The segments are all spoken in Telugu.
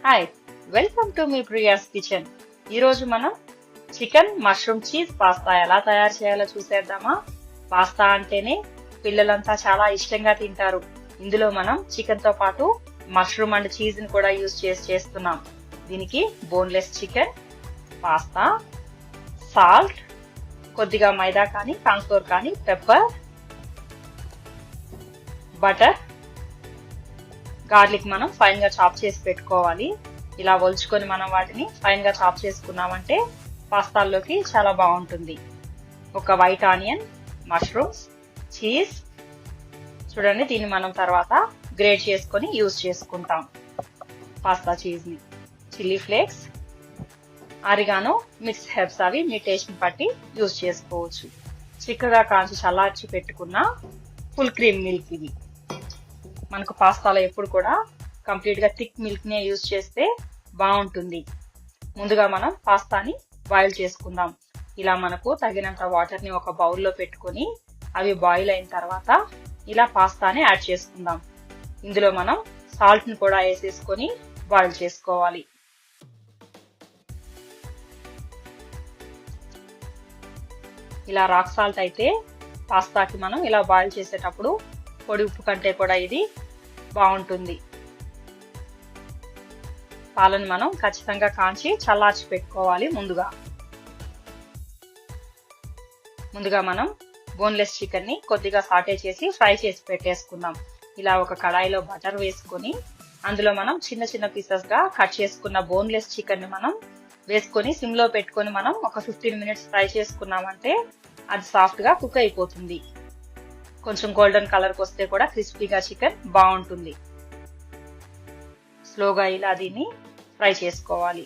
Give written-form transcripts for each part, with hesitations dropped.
Hi, welcome to me Priya's kitchen. ఈరోజు మనం చికెన్ మష్రూమ్ చీజ్ పాస్తా ఎలా తయారు చేయాలో చూసేద్దామా. పాస్తా అంటేనే పిల్లలంతా చాలా ఇష్టంగా తింటారు. ఇందులో మనం చికెన్ తో పాటు మష్రూమ్ అండ్ చీజ్ ని కూడా యూజ్ చేస్తున్నాం. దీనికి బోన్లెస్ చికెన్, పాస్తా, సాల్ట్, కొద్దిగా మైదా కానీ కార్న్ఫ్లోర్ కానీ, పెప్పర్, బటర్, గార్లిక్ మనం ఫైన్ గా చాప్ చేసి పెట్టుకోవాలి. ఇలా ఒలుచుకొని మనం వాటిని ఫైన్ గా చాప్ చేసుకున్నామంటే పాస్తాల్లోకి చాలా బాగుంటుంది. ఒక వైట్ ఆనియన్, మష్రూమ్స్, చీజ్. చూడండి, దీన్ని మనం తర్వాత గ్రేట్ చేసుకొని యూజ్ చేసుకుంటాం. పాస్తా చీజ్ ని, chilli flakes, oregano, mix herbs అవి మీ టేస్ట్ ని బట్టి యూజ్ చేసుకోవచ్చు. చిక్కగా కాంచి చల్లార్చి పెట్టుకున్న ఫుల్ క్రీమ్ మిల్క్ ఇది. మనకు పాస్తాలో ఎప్పుడు కూడా కంప్లీట్ గా థిక్ మిల్క్ నే యూజ్ చేస్తే బాగుంటుంది. ముందుగా మనం పాస్తాని బాయిల్ చేసుకుందాం. ఇలా మనకు తగినంత వాటర్ ని ఒక బౌల్లో పెట్టుకొని అవి బాయిల్ అయిన తర్వాత ఇలా పాస్తాని యాడ్ చేసుకుందాం. ఇందులో మనం సాల్ట్ ని కూడా వేసేసుకొని బాయిల్ చేసుకోవాలి. ఇలా రాక్ సాల్ట్ అయితే పాస్తాకి మనం ఇలా బాయిల్ చేసేటప్పుడు పొడి ఉప్పు కంటే కూడా ఇది బాగుంటుంది. పాలను మనం ఖచ్చితంగా కాంచి చల్లార్చి పెట్టుకోవాలి. ముందుగా మనం బోన్లెస్ చికెన్ ని కొద్దిగా సాటే చేసి ఫ్రై చేసి పెట్టేసుకుందాం. ఇలా ఒక కడాయిలో బటర్ వేసుకొని అందులో మనం చిన్న చిన్న పీసెస్ గా కట్ చేసుకున్న బోన్లెస్ చికెన్ ని మనం వేసుకొని సిమ్ లో పెట్టుకొని మనం ఒక 15 మినిట్స్ ఫ్రై చేసుకున్నామంటే అది సాఫ్ట్ గా కుక్ అయిపోతుంది. కొంచెం గోల్డెన్ కలర్ కి వస్తే కూడా క్రిస్పీగా చికెన్ బాగుంటుంది. స్లోగా ఇలా దీన్ని ఫ్రై చేసుకోవాలి.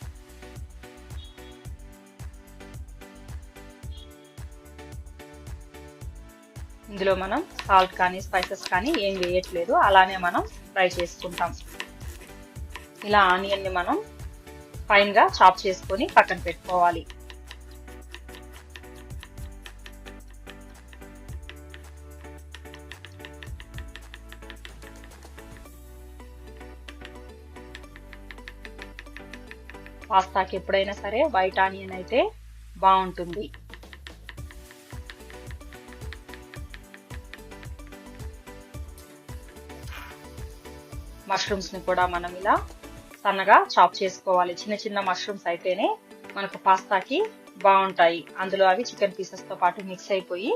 ఇందులో మనం సాల్ట్ కానీ స్పైసెస్ కానీ ఏం వేయట్లేదు, అలానే మనం ఫ్రై చేసుకుంటాం. ఇలా ఆనియన్ ని మనం ఫైన్ గా చాప్ చేసుకొని పక్కన పెట్టుకోవాలి. పాస్తాకి ఎప్పుడైనా సరే వైట్ ఆనియన్ అయితే బాగుంటుంది. మష్రూమ్స్ ని కూడా మనం ఇలా సన్నగా చాప్ చేసుకోవాలి. చిన్న చిన్న మష్రూమ్స్ అయితేనే మనకు పాస్తాకి బాగుంటాయి. అందులో అవి చికెన్ పీసెస్ తో పాటు మిక్స్ అయిపోయి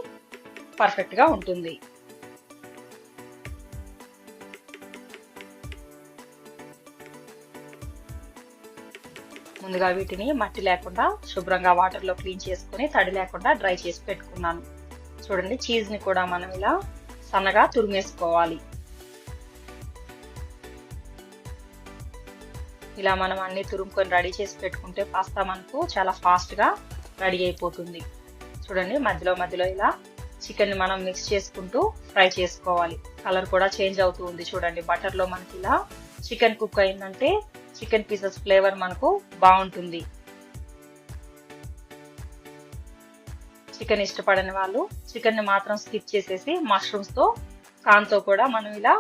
పర్ఫెక్ట్ గా ఉంటుంది. ముందుగా వీటిని మట్టి లేకుండా శుభ్రంగా వాటర్ లో క్లీన్ చేసుకుని తడి లేకుండా డ్రై చేసి పెట్టుకున్నాను. చూడండి, చీజ్ ని కూడా మనం ఇలా సన్నగా తురిమేసుకోవాలి. ఇలా మనం అన్ని తురుముకొని రెడీ చేసి పెట్టుకుంటే పాస్తా మనకు చాలా ఫాస్ట్ గా రెడీ అయిపోతుంది. చూడండి, మధ్యలో ఇలా చికెన్ ని మనం మిక్స్ చేసుకుంటూ ఫ్రై చేసుకోవాలి. కలర్ కూడా చేంజ్ అవుతూ ఉంది. చూడండి, బటర్ లో మనకి ఇలా చికెన్ కుక్ అయిందంటే చికెన్ పీసెస్ ఫ్లేవర్ మనకు బాగుంటుంది. చికెన్ ఇష్టపడని వాళ్ళు చికెన్ ని మాత్రం స్కిప్ చేసేసి మష్రూమ్స్ తో కార్న్ తో కూడా మనం ఇలా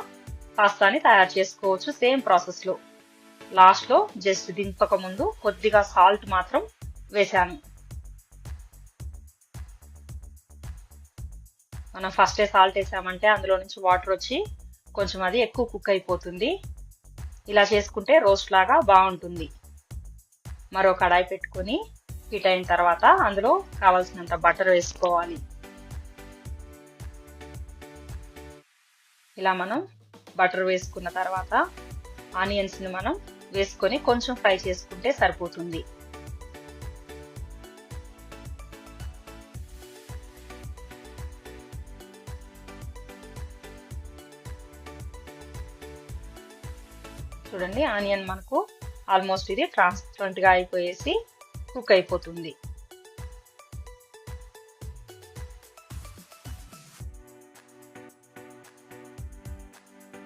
పాస్తాని తయారు చేసుకోవచ్చు. సేమ్ ప్రాసెస్ లో లాస్ట్ లో జస్ట్ దింపక ముందు కొద్దిగా సాల్ట్ మాత్రం వేసాను. మనం ఫస్టే సాల్ట్ వేసామంటే అందులో నుంచి వాటర్ వచ్చి కొంచెం అది ఎక్కువ కుక్ అయిపోతుంది. ఇలా చేసుకుంటే రోస్ట్ లాగా బాగుంటుంది. మరో కడాయి పెట్టుకొని హీట్ అయిన తర్వాత అందులో కావాల్సినంత బటర్ వేసుకోవాలి. ఇలా మనం బటర్ వేసుకున్న తర్వాత ఆనియన్స్ ని మనం వేసుకొని కొంచెం ఫ్రై చేసుకుంటే సరిపోతుంది. చూడండి, ఆనియన్ మనకు ఆల్మోస్ట్ ఇది ట్రాన్స్పరెంట్ గా అయిపోయేసి కుక్ అయిపోతుంది.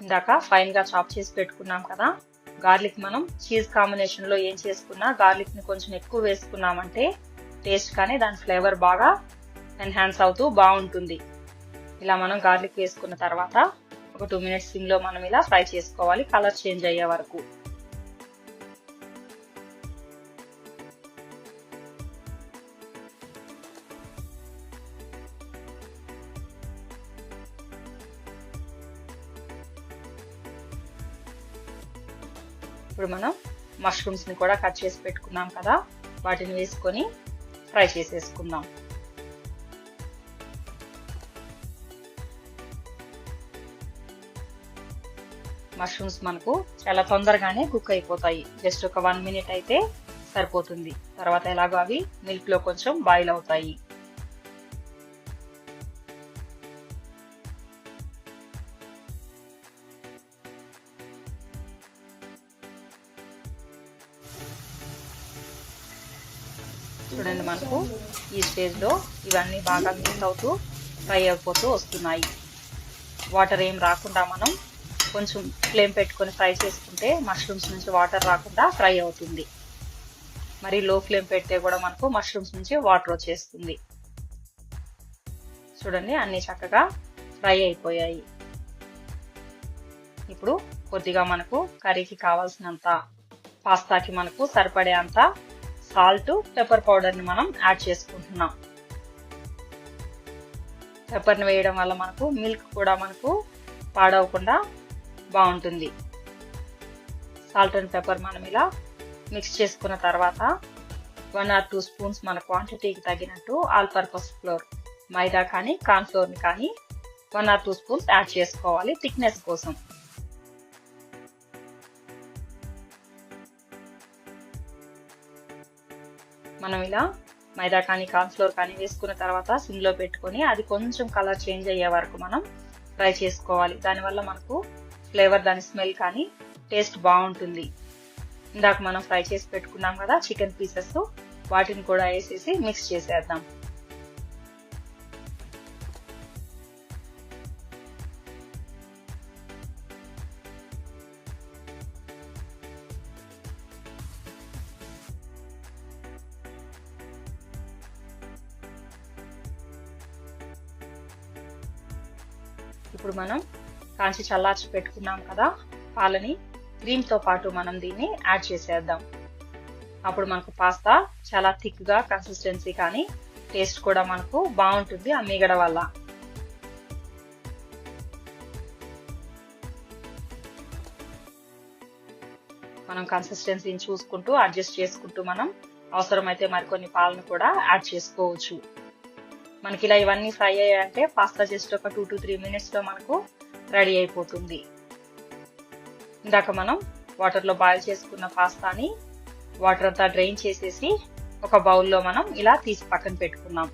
ఇందాక ఫైన్ గా చాప్ చేసి పెట్టుకున్నాం కదా, గార్లిక్ మనం చీజ్ కాంబినేషన్ లో ఏం చేసుకున్నా గార్లిక్ ని కొంచెం ఎక్కువ వేసుకున్నామంటే టేస్ట్ కానీ దాని ఫ్లేవర్ బాగా ఎన్హాన్స్ అవుతూ బాగుంటుంది. ఇలా మనం గార్లిక్ వేసుకున్న తర్వాత ఒక 2 మినిట్స్ సిమ్ లో మనం ఇలా ఫ్రై చేసుకోవాలి, కలర్ చేంజ్ అయ్యే వరకు. ఇప్పుడు మనం మష్రూమ్స్ ని కూడా కట్ చేసి పెట్టుకున్నాం కదా, వాటిని వేసుకొని ఫ్రై చేసేసుకుందాం. మష్రూమ్స్ మనకు చాలా తొందరగానే కుక్ అయిపోతాయి. జస్ట్ ఒక 1 minute అయితే సరిపోతుంది. తర్వాత ఎలాగో అవి మిల్క్ లో కొంచెం బాయిల్ అవుతాయి. చూడండి, మనకు ఈ స్టేజ్ లో ఇవన్నీ బాగా మిక్స్ అవుతూ ఫ్రై అయిపోతూ వస్తున్నాయి. వాటర్ ఏం రాకుండా మనం కొంచెం ఫ్లేమ్ పెట్టుకొని ఫ్రై చేసుకుంటే మష్రూమ్స్ నుంచి వాటర్ రాకుండా ఫ్రై అవుతుంది. మరి లో ఫ్లేమ్ పెడితే కూడా మనకు మష్రూమ్స్ నుంచి వాటర్ వచ్చేస్తుంది. చూడండి, అన్ని చక్కగా ఫ్రై అయిపోయాయి. ఇప్పుడు కొద్దిగా మనకు కర్రీకి కావాల్సినంత, పాస్తాకి మనకు సరిపడే అంత సాల్ట్, పెప్పర్ పౌడర్ ని మనం యాడ్ చేసుకుంటున్నాం. పెప్పర్ ని వేయడం వల్ల మనకు మిల్క్ కూడా మనకు పాడవకుండా బాగుంటుంది. సాల్ట్ అండ్ పెప్పర్ మనం ఇలా మిక్స్ చేసుకున్న తర్వాత 1 or 2 స్పూన్స్ మన క్వాంటిటీకి తగినట్టు ఆల్ పర్పస్ ఫ్లోర్, మైదా కానీ కార్న్ ఫ్లోర్ ని కానీ 1 or 2 స్పూన్స్ యాడ్ చేసుకోవాలి థిక్నెస్ కోసం. మనం ఇలా మైదా కానీ కార్న్ ఫ్లోర్ కానీ వేసుకున్న తర్వాత సిమ్ లో పెట్టుకొని అది కొంచెం కలర్ చేంజ్ అయ్యే వరకు మనం ఫ్రై చేసుకోవాలి. దానివల్ల మనకు ఫ్లేవర్, దాని స్మెల్ కానీ టేస్ట్ బాగుంటుంది. ఇందాక మనం ఫ్రై చేసి పెట్టుకున్నాం కదా చికెన్ పీసెస్, వాటిని కూడా వేసేసి మిక్స్ చేసేద్దాం. ఇప్పుడు మనం కాంచి చల్లార్చి పెట్టుకున్నాం కదా పాలని, క్రీమ్ తో పాటు మనం దీన్ని యాడ్ చేసేద్దాం. అప్పుడు మనకు పాస్తా చాలా థిక్ గా కన్సిస్టెన్సీ కానీ టేస్ట్ కూడా మనకు బాగుంటుంది ఆ మీగడ వల్ల. మనం కన్సిస్టెన్సీని చూసుకుంటూ అడ్జస్ట్ చేసుకుంటూ మనం అవసరమైతే మరికొన్ని పాలను కూడా యాడ్ చేసుకోవచ్చు. మనకి ఇలా ఇవన్నీ ఫ్రై అయ్యాయంటే పాస్తా జస్ట్ ఒక 2 to 3 minutes లో మనకు రెడీ అయిపోతుంది. ఇందాక మనం వాటర్ లో బాయిల్ చేసుకున్న పాస్తాని వాటర్ అంతా డ్రైన్ చేసేసి ఒక బౌల్లో మనం ఇలా తీసి పక్కన పెట్టుకున్నాం.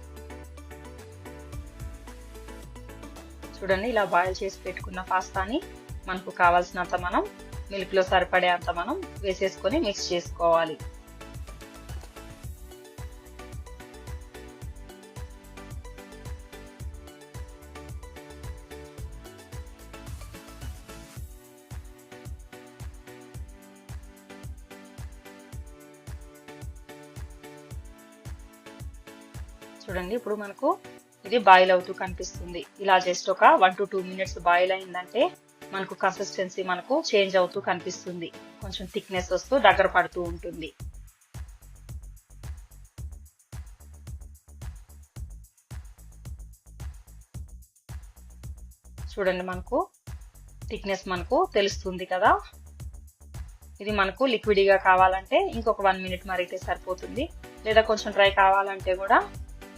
చూడండి, ఇలా బాయిల్ చేసి పెట్టుకున్న పాస్తాని మనకు కావాల్సినంత మనం మిల్క్ లో సరిపడే అంత మనం వేసేసుకొని మిక్స్ చేసుకోవాలి. చూడండి, ఇప్పుడు మనకు ఇది బాయిల్ అవుతూ కనిపిస్తుంది. ఇలా జస్ట్ ఒక 1 to 2 minutes బాయిల్ అయిందంటే మనకు కన్సిస్టెన్సీ మనకు చేంజ్ అవుతూ కనిపిస్తుంది. కొంచెం థిక్నెస్ వస్తూ దగ్గర పడుతూ ఉంటుంది. చూడండి, మనకు థిక్నెస్ మనకు తెలుస్తుంది కదా. ఇది మనకు లిక్విడీగా కావాలంటే ఇంకొక 1 minute మరిగితే సరిపోతుంది. లేదా కొంచెం డ్రై కావాలంటే కూడా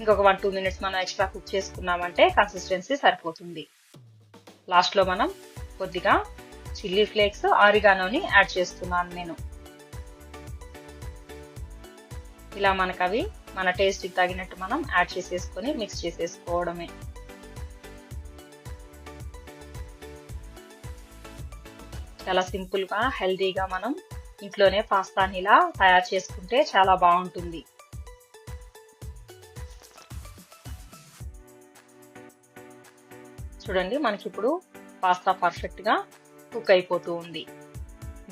ఇంకొక 1-2 minutes మనం ఎక్స్ట్రా కుక్ చేసుకున్నామంటే కన్సిస్టెన్సీ సరిపోతుంది. లాస్ట్ లో మనం కొద్దిగా చిల్లీ ఫ్లేక్స్, ఆరిగానోని యాడ్ చేస్తున్నాను నేను. ఇలా మనకు అవి మన టేస్ట్ కి తగినట్టు మనం యాడ్ చేసేసుకొని మిక్స్ చేసేసుకోవడమే. చాలా సింపుల్ గా హెల్దీగా మనం ఇంట్లోనే పాస్తాని ఇలా తయారు చేసుకుంటే చాలా బాగుంటుంది. చూడండి, మనకి ఇప్పుడు పాస్తా పర్ఫెక్ట్ గా కుక్ అయిపోతూ ఉంది.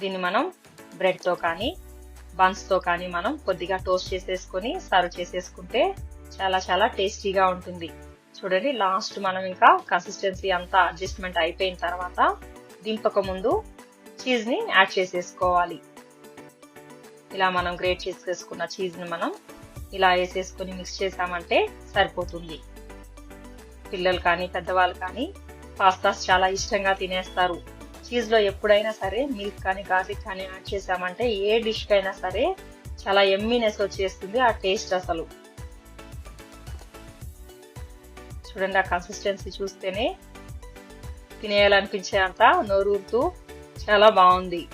దీన్ని మనం బ్రెడ్ తో కానీ బన్స్ తో కానీ మనం కొద్దిగా టోస్ట్ చేసేసుకొని సర్వ్ చేసేసుకుంటే చాలా చాలా టేస్టీగా ఉంటుంది. చూడండి, లాస్ట్ మనం ఇంకా కన్సిస్టెన్సీ అంతా అడ్జస్ట్మెంట్ అయిపోయిన తర్వాత దింపక ముందు చీజ్ ని యాడ్ చేసేసుకోవాలి. ఇలా మనం గ్రేట్ చేసేసుకున్న చీజ్ ని మనం ఇలా వేసేసుకొని మిక్స్ చేసామంటే సరిపోతుంది. పిల్లలు కానీ పెద్దవాళ్ళు కానీ పాస్తాస్ చాలా ఇష్టంగా తినేస్తారు. చీజ్ లో ఎప్పుడైనా సరే మిల్క్ కానీ గార్లిక్ కానీ యాడ్ చేసామంటే ఏ డిష్ కైనా సరే చాలా ఎమ్మీనెస్ వచ్చేస్తుంది ఆ టేస్ట్ అసలు. చూడండి ఆ కన్సిస్టెన్సీ చూస్తేనే తినేయాలనిపించే అంత నోరూరుతూ చాలా బాగుంది.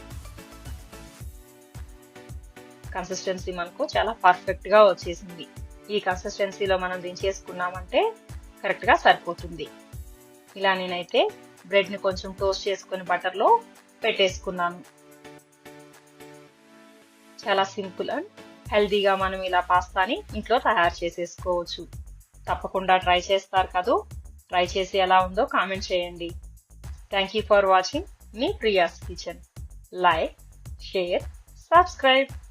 కన్సిస్టెన్సీ మనకు చాలా పర్ఫెక్ట్ గా వచ్చేసింది. ఈ కన్సిస్టెన్సీలో మనం దించేసుకున్నామంటే కరెక్ట్ గా సరిపోతుంది. ఇలా నేనైతే బ్రెడ్ ని కొంచెం టోస్ట్ చేసుకుని బటర్ లో పెట్టేసుకున్నాను. చాలా సింపుల్ అండ్ హెల్దీగా మనం ఇలా పాస్తాని ఇంట్లో తయారు చేసేసుకోవచ్చు. తప్పకుండా ట్రై చేస్తారు కదా. ట్రై చేసి ఎలా ఉందో కామెంట్ చేయండి. Thank you for watching me Priya's kitchen. Like, share, subscribe.